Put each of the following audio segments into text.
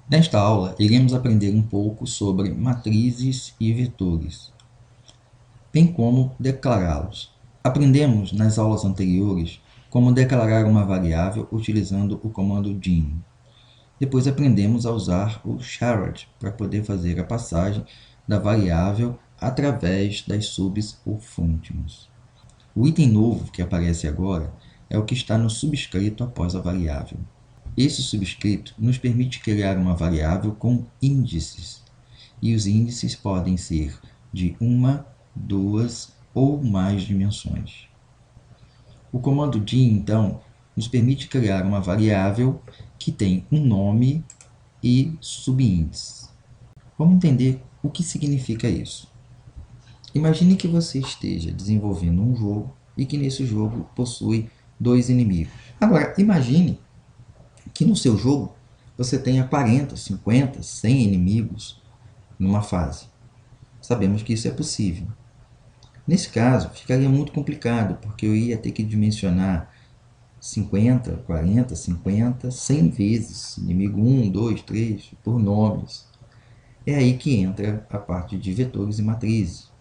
Nesta aula, iremos aprender um pouco sobre matrizes e vetores, bem como declará-los. Aprendemos nas aulas anteriores como declarar uma variável utilizando o comando dim. Depois aprendemos a usar o charad para poder fazer a passagem da variável através das subs ou functions. O item novo que aparece agora é o que está no subscrito após a variável. Esse subscrito nos permite criar uma variável com índices, e os índices podem ser de uma, duas ou mais dimensões. O comando dim, então, nos permite criar uma variável que tem um nome e subíndices. Vamos entender o que significa isso. Imagine que você esteja desenvolvendo um jogo e que nesse jogo possui dois inimigos. Agora, imagine que no seu jogo você tenha 40, 50, 100 inimigos numa fase. Sabemos que isso é possível. Nesse caso, ficaria muito complicado, porque eu ia ter que dimensionar 50, 40, 50, 100 vezes, inimigo 1, 2, 3, por nomes. É aí que entra a parte de vetores e matrizes,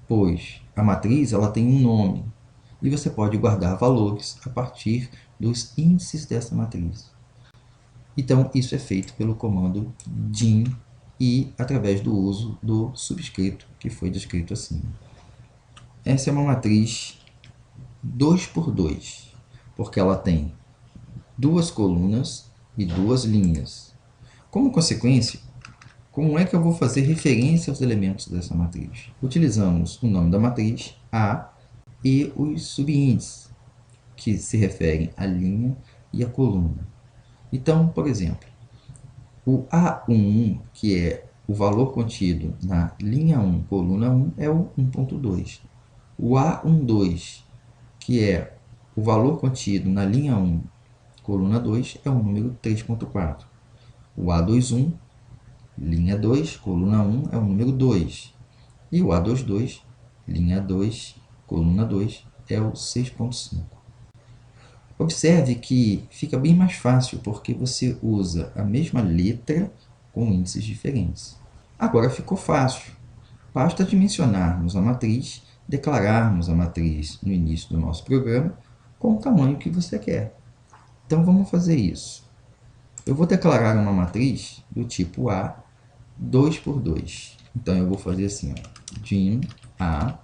pois a matriz ela tem um nome, e você pode guardar valores a partir dos índices dessa matriz. Então, isso é feito pelo comando dim e através do uso do subscrito, que foi descrito acima. Essa é uma matriz 2 por 2, porque ela tem duas colunas e duas linhas. Como consequência, como é que eu vou fazer referência aos elementos dessa matriz? Utilizamos o nome da matriz, A, e os subíndices, que se referem à linha e à coluna. Então, por exemplo, o A11, que é o valor contido na linha 1, coluna 1, é o 1.2. O A12, que é o valor contido na linha 1, coluna 2, é o número 3.4. O A21, linha 2, coluna 1, é o número 2. E o A22, linha 2, coluna 2, é o 6.5. Observe que fica bem mais fácil porque você usa a mesma letra com índices diferentes. Agora ficou fácil. Basta dimensionarmos a matriz, declararmos a matriz no início do nosso programa com o tamanho que você quer. Então vamos fazer isso. Eu vou declarar uma matriz do tipo A 2 por 2. Então eu vou fazer assim, dim A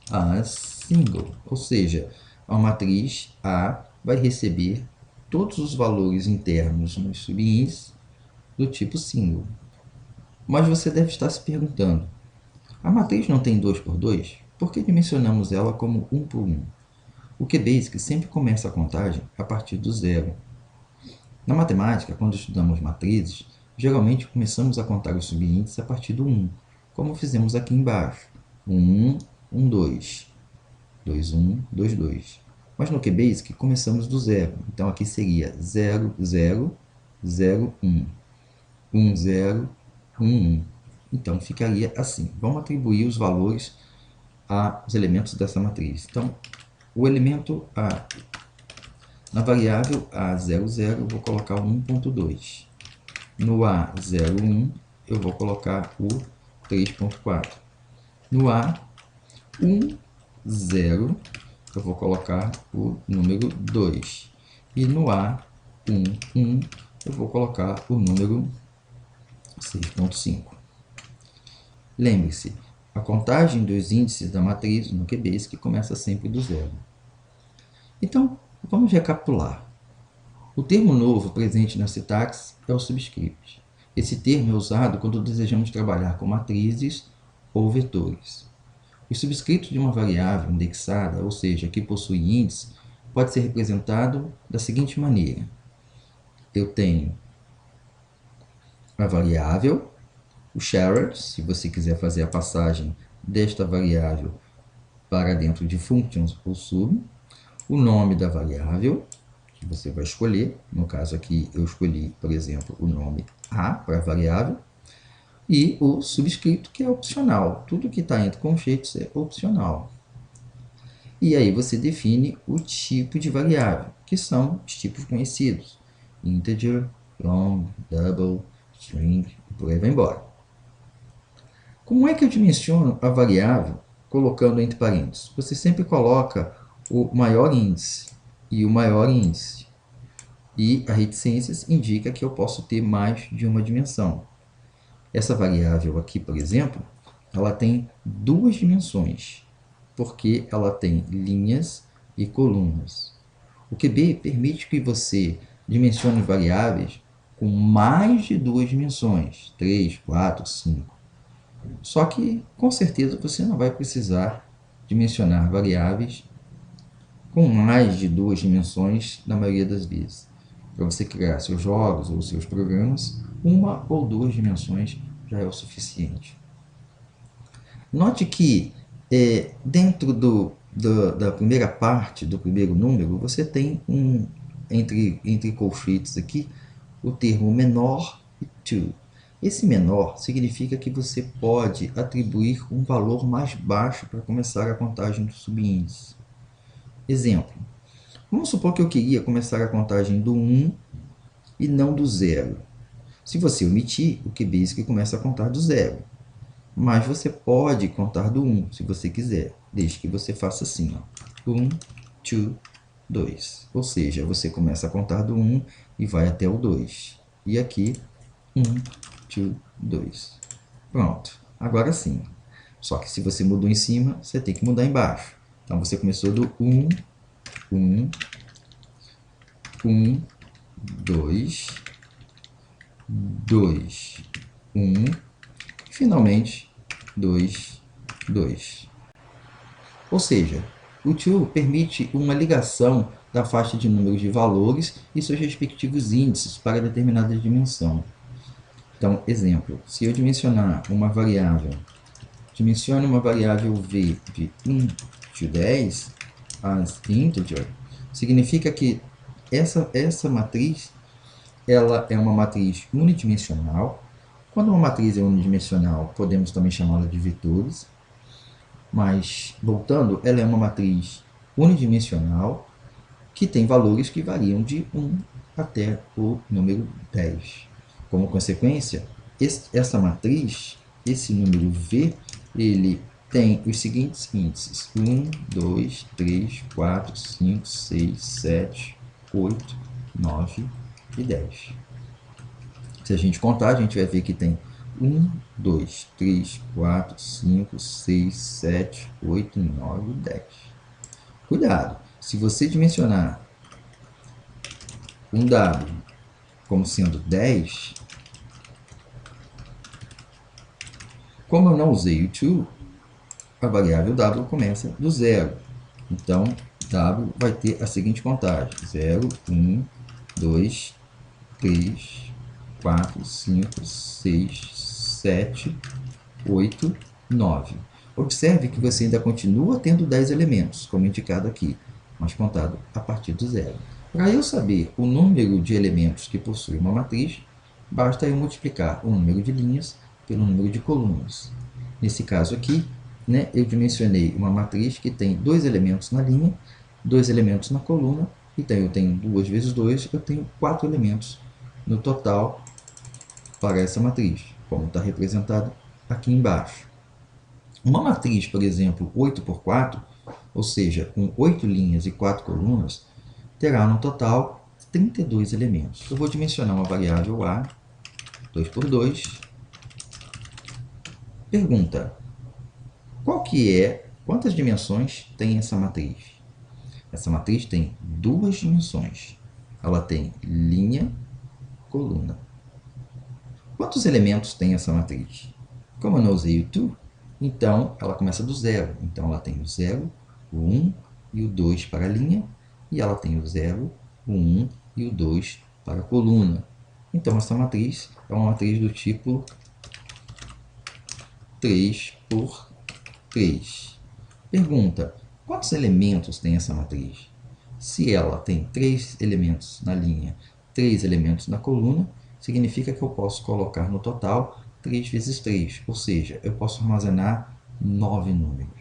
as single, ou seja, a matriz A vai receber todos os valores internos nos subíndices do tipo single. Mas você deve estar se perguntando, a matriz não tem 2 por 2? Por que dimensionamos ela como 1 por 1? O QBasic sempre começa a contagem a partir do zero. Na matemática, quando estudamos matrizes, geralmente começamos a contar os subíndices a partir do 1, como fizemos aqui embaixo. 1, 1, 2. 2, 1, 2, 2. Mas no QBasic começamos do zero. Então aqui seria 0, 0, 0, 1. 1, 0, 1, 1. Então ficaria assim. Vamos atribuir os valores aos elementos dessa matriz. Então, o elemento A, na variável A00, eu vou colocar o 1.2. No A01, eu vou colocar o 3.4. No A10, eu vou colocar o número 2. E no A11, eu vou colocar o número 6.5. Lembre-se, a contagem dos índices da matriz no QBasic começa sempre do zero. Então, vamos recapitular. O termo novo presente na sintaxe é o subscript. Esse termo é usado quando desejamos trabalhar com matrizes ou vetores. O subscrito de uma variável indexada, ou seja, que possui índice, pode ser representado da seguinte maneira. Eu tenho a variável, o shared, se você quiser fazer a passagem desta variável para dentro de functions ou sub, o nome da variável, que você vai escolher, no caso aqui eu escolhi, por exemplo, o nome A para a variável, e o subscrito, que é opcional. Tudo que está entre conceitos é opcional. E aí você define o tipo de variável, que são os tipos conhecidos: integer, long, double, string, e por aí vai embora. Como é que eu dimensiono a variável colocando entre parênteses? Você sempre coloca o maior índice e o maior índice. E a reticências indica que eu posso ter mais de uma dimensão. Essa variável aqui, por exemplo, ela tem duas dimensões, porque ela tem linhas e colunas. O QB permite que você dimensione variáveis com mais de duas dimensões, 3, 4, 5. Só que, com certeza, você não vai precisar dimensionar variáveis com mais de duas dimensões na maioria das vezes. Para você criar seus jogos ou seus programas, uma ou duas dimensões já é o suficiente. Note que dentro da primeira parte, do primeiro número, você tem entre colchetes aqui, o termo menor e to. Esse menor significa que você pode atribuir um valor mais baixo para começar a contagem do subíndice. Exemplo, vamos supor que eu queria começar a contagem do 1 e não do 0. Se você omitir, o QBasic começa a contar do 0. Mas você pode contar do 1, se você quiser, desde que você faça assim, ó. 1, 2, 2. Ou seja, você começa a contar do 1 e vai até o 2. E aqui, 1, 2, 2. Pronto. Agora sim. Só que se você mudou em cima, você tem que mudar embaixo. Então, você começou do 1, 1, 1, 2, 2, 1, e finalmente 2, 2. Ou seja, o to permite uma ligação da faixa de números de valores e seus respectivos índices para determinada dimensão. Então, exemplo, se eu dimensionar uma variável, dimensione uma variável v de 1 to 10 as integer, significa que essa matriz ela é uma matriz unidimensional. Quando uma matriz é unidimensional, podemos também chamá-la de vetores. Mas, voltando, ela é uma matriz unidimensional que tem valores que variam de 1 até o número 10. Como consequência, essa matriz, esse número V, ele tem os seguintes índices: 1, 2, 3, 4, 5, 6, 7, 8, 9 e 10. Se a gente contar, a gente vai ver que tem 1, 2, 3, 4, 5, 6, 7, 8, 9, 10. Cuidado, se você dimensionar um dado como sendo 10, como eu não usei o to, a variável w começa do zero. Então, w vai ter a seguinte contagem: 0, 1, 2, 3, 4, 5, 6, 7, 8, 9. Observe que você ainda continua tendo 10 elementos, como indicado aqui, mas contado a partir do zero. Para eu saber o número de elementos que possui uma matriz, basta eu multiplicar o número de linhas pelo número de colunas. Nesse caso aqui, eu dimensionei uma matriz que tem 2 elementos na linha, 2 elementos na coluna, então eu tenho 2 vezes 2, eu tenho 4 elementos no total para essa matriz, como está representado aqui embaixo. Uma matriz, por exemplo, 8 por 4, ou seja, com 8 linhas e 4 colunas, terá no total 32 elementos. Eu vou dimensionar uma variável A, 2 por 2. Pergunta: quantas dimensões tem essa matriz? Essa matriz tem duas dimensões. Ela tem linha, coluna. Quantos elementos tem essa matriz? Como eu não usei o to, então ela começa do zero. Então ela tem o 0, o 1 e o 2 para a linha, e ela tem o 0, o 1 e o 2 para a coluna. Então essa matriz é uma matriz do tipo 3 por 3. Pergunta: quantos elementos tem essa matriz? Se ela tem 3 elementos na linha, 3 elementos na coluna, significa que eu posso colocar no total 3 vezes 3, ou seja, eu posso armazenar 9 números.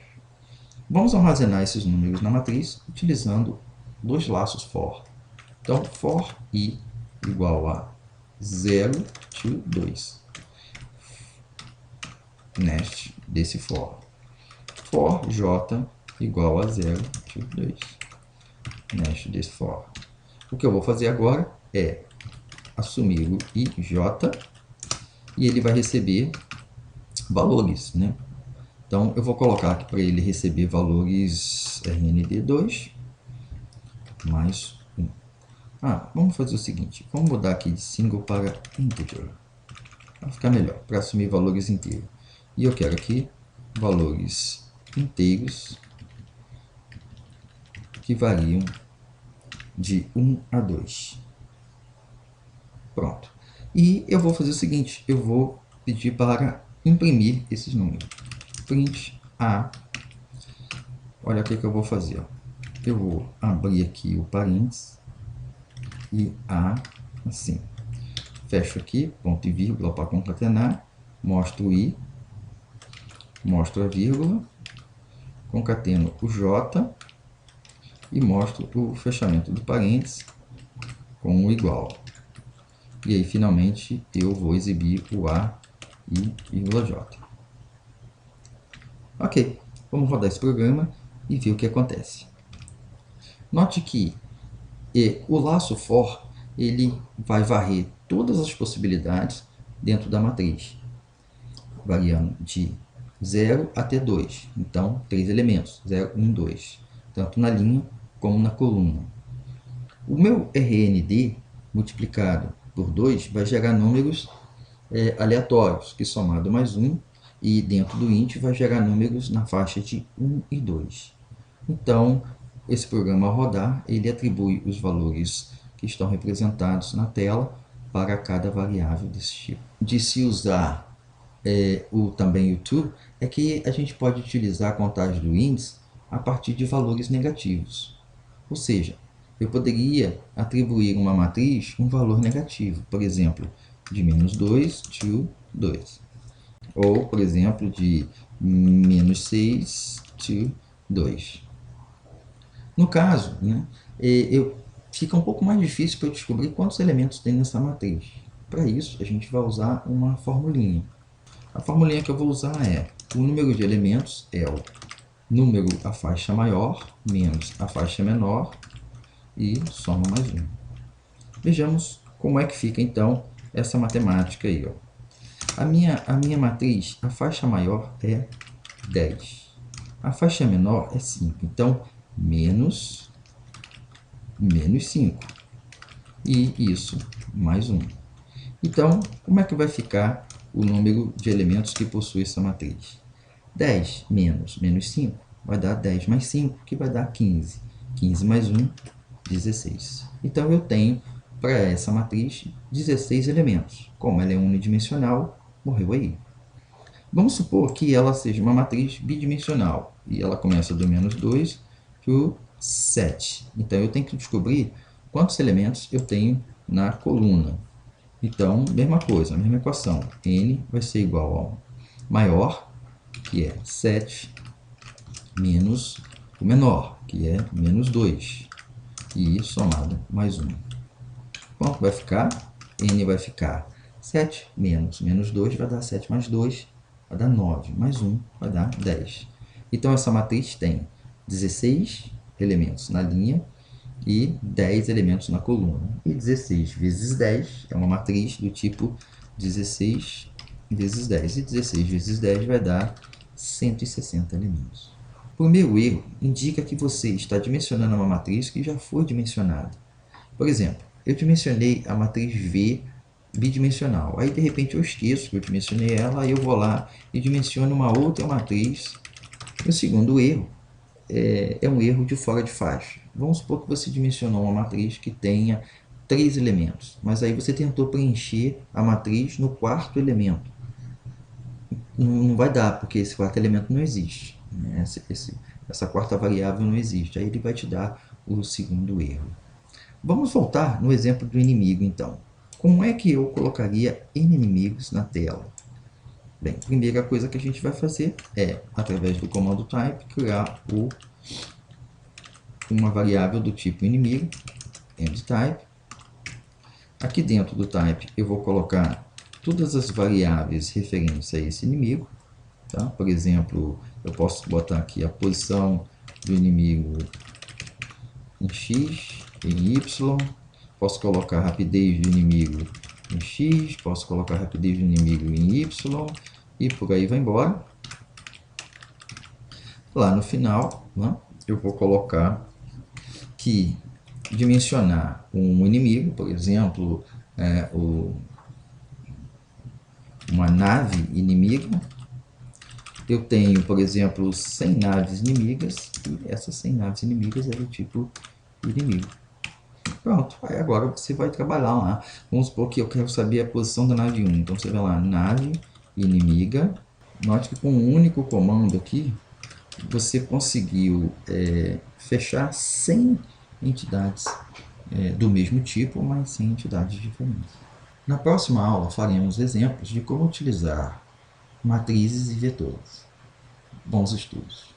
Vamos armazenar esses números na matriz utilizando dois laços for. Então, for i igual a 0 to 2. Nest desse for. For j igual a 0 to 2. Nest desse for. O que eu vou fazer agora é assumir o ij e ele vai receber valores, né? Então, eu vou colocar aqui para ele receber valores rnd2 mais 1. Vamos fazer o seguinte. Vamos mudar aqui de single para integer. Vai ficar melhor, para assumir valores inteiros. E eu quero aqui valores inteiros que variam de 1 a 2. Pronto. E eu vou fazer o seguinte. Eu vou pedir para imprimir esses números. Print A. Olha o que eu vou fazer. Eu vou abrir aqui o parênteses e A assim. Fecho aqui, ponto e vírgula para concatenar. Mostro o I. Mostro a vírgula. Concateno o J. E mostro o fechamento do parênteses com o igual. E aí, finalmente, eu vou exibir o A e vírgula J. Ok, vamos rodar esse programa e ver o que acontece. Note que o laço for ele vai varrer todas as possibilidades dentro da matriz, variando de 0 até 2. Então, 3 elementos, 0, 1, 2, tanto na linha como na coluna. O meu RND multiplicado por 2 vai gerar números aleatórios, que somado mais 1, e dentro do int vai gerar números na faixa de 1 e 2. Então, esse programa ao rodar, ele atribui os valores que estão representados na tela para cada variável desse tipo. De se usar também o to, é que a gente pode utilizar a contagem do índice a partir de valores negativos. Ou seja, eu poderia atribuir uma matriz um valor negativo, por exemplo, de menos 2 to 2. Ou, por exemplo, de menos 6 to 2. No caso, né, fica um pouco mais difícil para eu descobrir quantos elementos tem nessa matriz. Para isso, a gente vai usar uma formulinha. A formulinha que eu vou usar é: o número de elementos é o número a faixa maior menos a faixa menor e soma mais 1. Vejamos como é que fica, então, essa matemática aí. Ó. A minha matriz, a faixa maior é 10. A faixa menor é 5. Então, menos 5. E isso, mais 1. Então, como é que vai ficar o número de elementos que possui essa matriz? 10 menos 5 vai dar 10 mais 5, que vai dar 15. 15 mais 1, 16. Então, eu tenho, para essa matriz, 16 elementos. Como ela é unidimensional, morreu aí. Vamos supor que ela seja uma matriz bidimensional. E ela começa do menos 2 para 7. Então, eu tenho que descobrir quantos elementos eu tenho na coluna. Então, mesma coisa, mesma equação. N vai ser igual ao maior, que é 7, menos o menor, que é menos 2. E somado mais 1. Quanto vai ficar? N vai ficar 7 menos 2 vai dar 7 mais 2, vai dar 9. Mais 1 vai dar 10. Então, essa matriz tem 16 elementos na linha e 10 elementos na coluna. E 16 vezes 10 é uma matriz do tipo 16 vezes 10. E 16 vezes 10 vai dar 160 elementos. O primeiro erro indica que você está dimensionando uma matriz que já foi dimensionada. Por exemplo, eu dimensionei a matriz V bidimensional. Aí, de repente, eu esqueço que eu dimensionei ela, aí eu vou lá e dimensiono uma outra matriz. O segundo erro é um erro de fora de faixa. Vamos supor que você dimensionou uma matriz que tenha 3 elementos, mas aí você tentou preencher a matriz no quarto elemento. Não vai dar, porque esse quarto elemento não existe. Essa quarta variável não existe. Aí ele vai te dar o segundo erro. Vamos voltar no exemplo do inimigo, então. Como é que eu colocaria inimigos na tela? Bem, a primeira coisa que a gente vai fazer é, através do comando type, criar uma variável do tipo inimigo, endType. Aqui dentro do type eu vou colocar todas as variáveis referentes a esse inimigo. Tá? Por exemplo, eu posso botar aqui a posição do inimigo em x, em y, posso colocar a rapidez do inimigo em x, posso colocar a rapidez do inimigo em y, e por aí vai embora. Lá no final, né, eu vou colocar que dimensionar um inimigo, por exemplo, uma nave inimiga. Eu tenho, por exemplo, 100 naves inimigas, e essas 100 naves inimigas é do tipo inimigo. Pronto, aí agora você vai trabalhar lá. Vamos supor que eu quero saber a posição da nave 1. Então você vai lá, nave inimiga. Note que com um único comando aqui, você conseguiu fechar 100 entidades do mesmo tipo, mas 100 entidades diferentes. Na próxima aula faremos exemplos de como utilizar matrizes e vetores. Bons estudos!